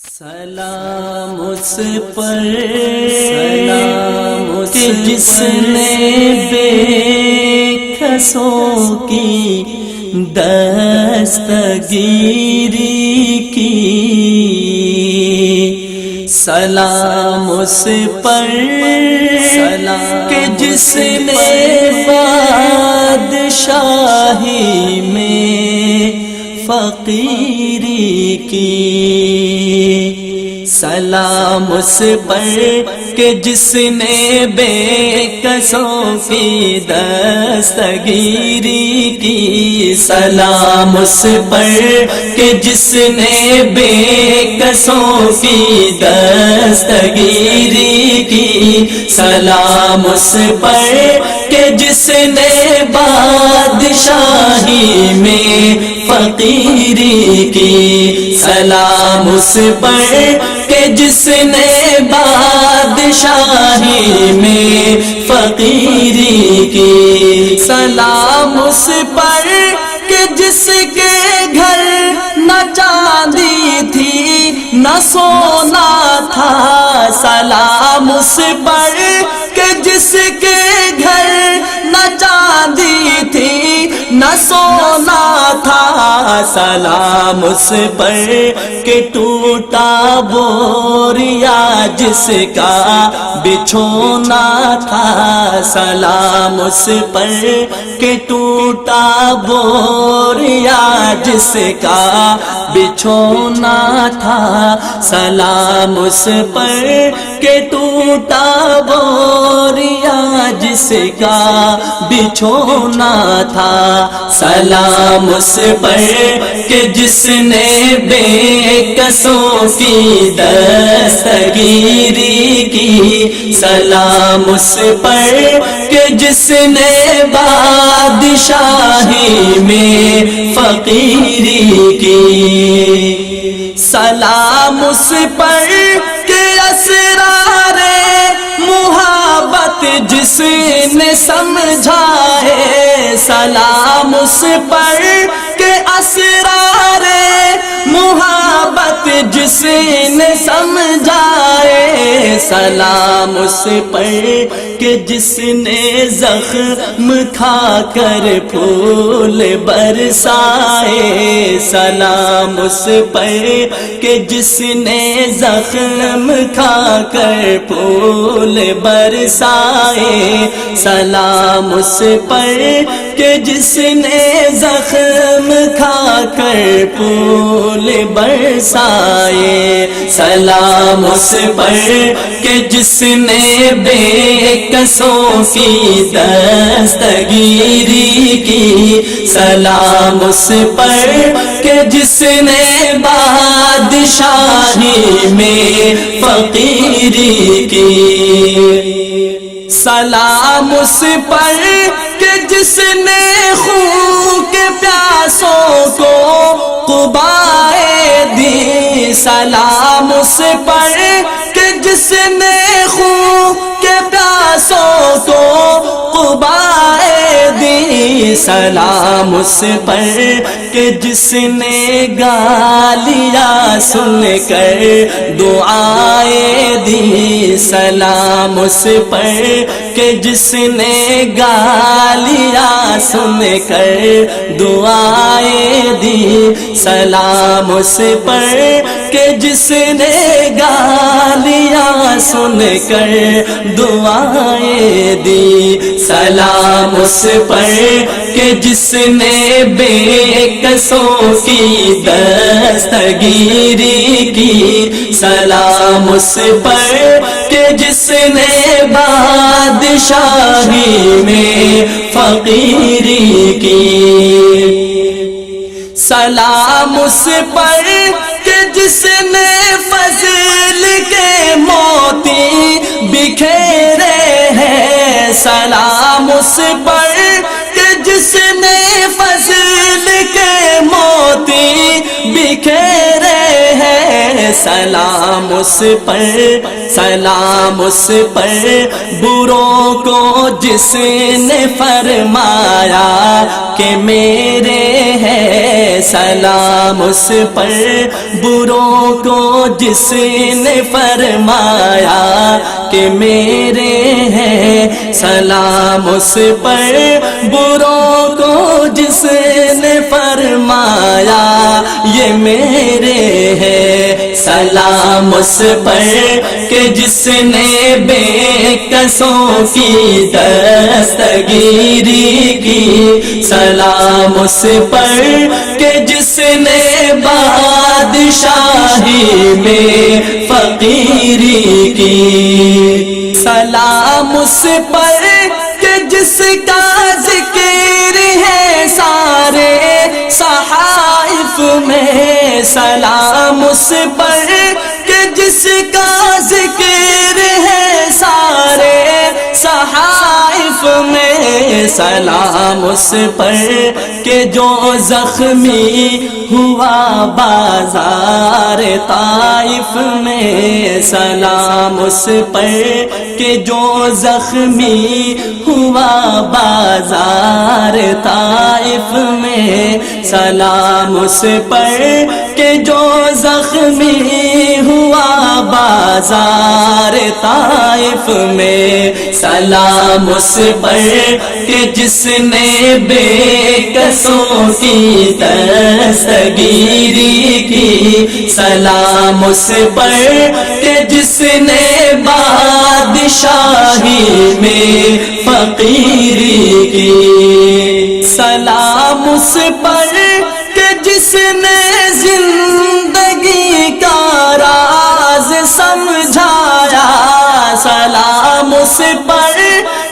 سلام اس پر سلام کہ جس نے بے کسوں کی دستگیری کی، سلام اس پر سلام کہ جس نے بادشاہی میں فقیری کی، سلام اس پر کہ جس نے بے کسوں کی دستگیری کی، سلام اس پر کہ جس نے بے کسوں کی دستگیری کی، سلام اس پر کہ جس نے بادشاہی میں فقیری کی، سلام اس پر کہ جس نے بادشاہی میں فقیری کی، سلام اس پر کہ جس کے گھر نہ چاندی تھی نہ سونا تھا، سلام اس پر کہ جس کے گھر نہ چاندی تھی نہ سونا تھا، سلام اس پر کہ ٹوٹا بوریا جس کا بچھونا تھا، سلام اس پر کہ ٹوٹا بوریا جس کا بچھونا تھا، سلام اس پر کہ ٹوٹا بوریا جس کا بچھونا تھا، سلام اس پر کہ جس نے بے کسوں کی دستگیری کی، سلام اس پر کہ جس نے بادشاہی میں فقیری کی، سلام اس پر کہ اسرار محبت جس نے سمجھا ہے، سلام اس پر کہ اسرار محبت جس نے سمجھا ہے، سلام اس پر کہ جس نے زخم کھا کر پھول برسائے، سلام اس پر کہ جس نے زخم کھا کر پھول برسائے، سلام اس پر کہ جس نے زخم کھا کر پھول برسائے، سلام اس پر کہ جس نے بے کسوں کی دستگیری کی، سلام اس پر کہ جس نے بادشاہی میں فقیری کی، سلام اس پر کہ جس نے خون کے پیاسوں کو قبائے دی، سلام اس پر کہ جس نے خون کے پیاسوں کو قبائے دی، سلام اس پر کہ جس نے گالیاں سن کر دعائیں دی، سلام اس پر کہ جس نے گالیاں سن کر دعائیں دی، سلام اس پر کہ جس نے گالیاں سن کر دعائیں دی، سلام اس پر کہ جس نے بے کسوں کی دستگیری کی، سلام اس پر کہ جس نے بادشاہی میں فقیری کی، سلام اس پر کہ جس نے فضل کے موتی بکھیرے ہیں، سلام اس پر کہ جس نے فضل کے موتی بکھیرے ہیں، سلام اس پر، سلام اس پر، بروں کو جس نے فرمایا کہ میرے ہے، سلام اس پر، بروں کو جس نے فرمایا کہ میرے ہیں، سلام اس پر، بروں کو جس نے فرمایا یہ میرے ہیں، سلام اس پر کہ جس نے بے کسوں کی دستگیری کی، سلام اس پر کہ جس نے بادشاہی میں فقیری کی، سلام اس پر کہ جس کا ذکر ہے سارے صحائف میں، سلام اس پر کہ جس کا ذکر ہے سارے صحائف میں، سلام اس پر کہ جو زخمی ہوا بازار طائف میں، سلام اس پر کہ جو زخمی ہوا بازار طائف میں، سلام اس پر کہ جو زخمی ہوا بازار طائف میں، سلام اس پر کہ جس نے بے کسوں کی دستگیری کی، سلام اس پر کہ جس نے بادشاہی میں فقیری کی، سلام اس پر کہ جس نے زندگی کا راز سمجھایا، سلام اس پر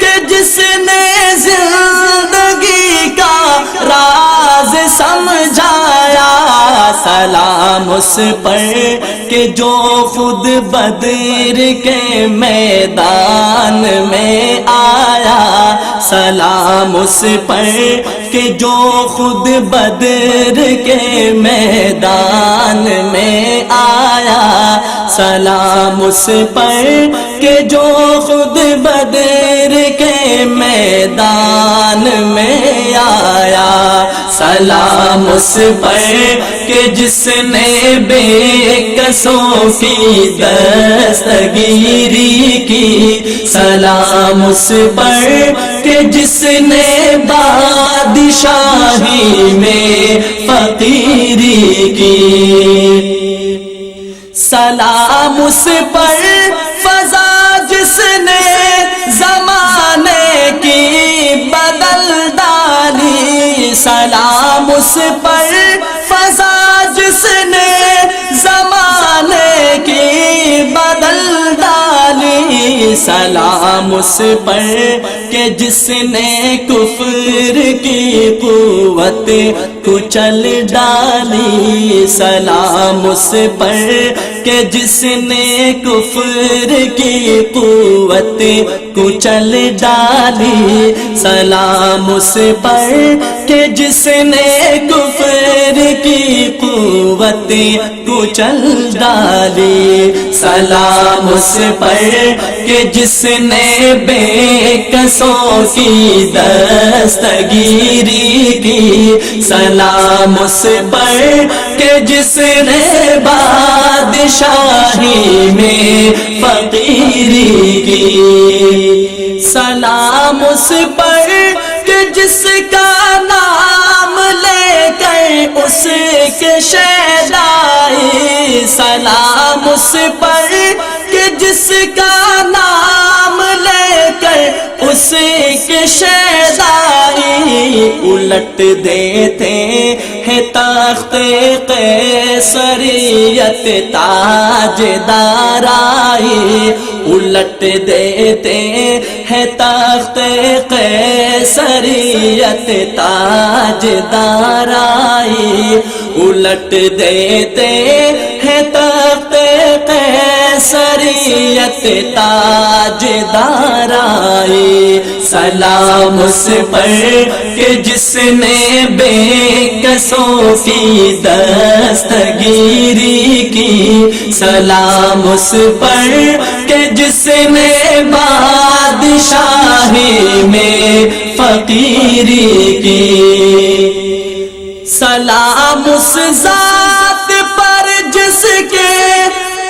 کہ جس نے زندگی کا راز سمجھایا، سلام اس پر کہ جو خود بدر کے میدان میں آیا، سلام اس پر کہ جو خود بدر کے میدان میں آیا، سلام اس پر کہ جو خود بدر کے میدان میں آیا، سلام اس پر کہ جس نے بے کسوں کی دستگیری کی، سلام اس پر کہ جس نے بادشاہی میں فقیری کی، سلام اس پر فضا جس نے زمانے کی بدل ڈالی، سلام اس پر فضا جس نے زمانے کی بدل ڈالی، سلام اس پر کہ جس نے کفر کی قوت کچل ڈالی، سلام اس پر کہ جس نے کفر کی قوت کچل ڈالی، سلام اس پر کہ جس نے کفر کی قوت کچل ڈالی، سلام اس پر کہ جس نے بے کسوں کی دستگیری کی، سلام اس پر کہ جس نے بادشاہی میں فقیری کی، سلام اس پر کہ جس کا نام لے کر اس کے شیدائی، سلام اس پر کہ جس کا نام لے کر اس کے شیدائی، الٹ دیتے ہیں تخت قیصریت تاج دارائی، الٹ دیتے ہیں تخت قیصریت تاج دارائی، الٹ دیتے ہیں تخت قیصریت تاجدار آئے، سلام اس پر کہ جس نے بے کسوں کی دستگیری کی، سلام اس پر کہ جس نے بادشاہی میں فقیری کی، سلام اس ذات پر جس کے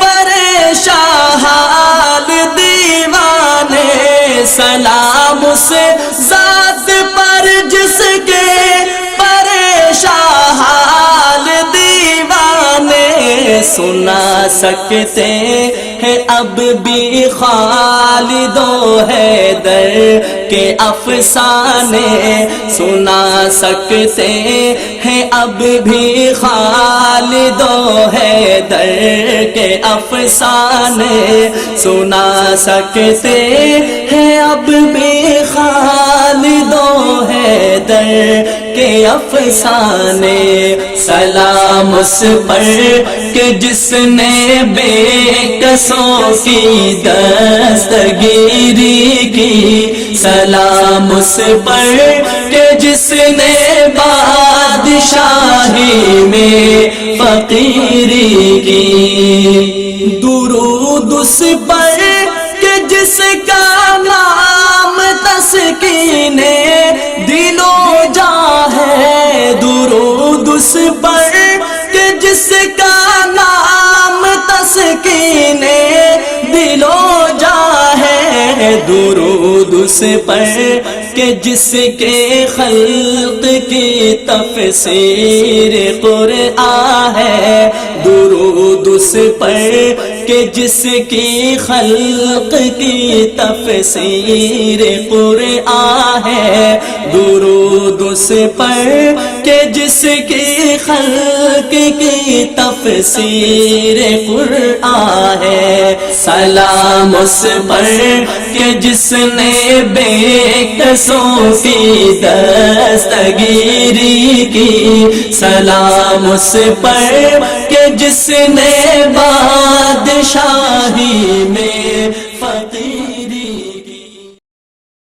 پریشان حال دیوانے، سلام اس ذات پر جس کے پریشان حال دیوانے، سنا سکتے ہیں اب بھی خالد و حیدر کے افسانے، سنا سکتے ہیں اب بھی خالد و حیدر کے افسانے، سنا سکتے ہیں اب بھی خالد و حیدر کے افسانے، سلام اس پر کہ جس نے بے کسوں کی دستگیری کی، سلام اس پر کہ جس نے بادشاہی میں فقیری کی، درود اس پر کہ جس کا نام تسکین دل و جاں ہے، درود اس پر کہ جس کا نام تسکین دل و جاں ہے، درود اس پر کہ جس کے خلق کی تفسیر قرآن ہے، درود اس پر کہ جس کی خلق کی تفسیر قرآن ہے، درود اس پر کہ جس کی خلق کی تفسیر قرآن ہے، سلام اس پر کہ جس نے بے کسوں کی دستگیری کی، سلام اس پر کہ جس نے بادشاہی میں فقیر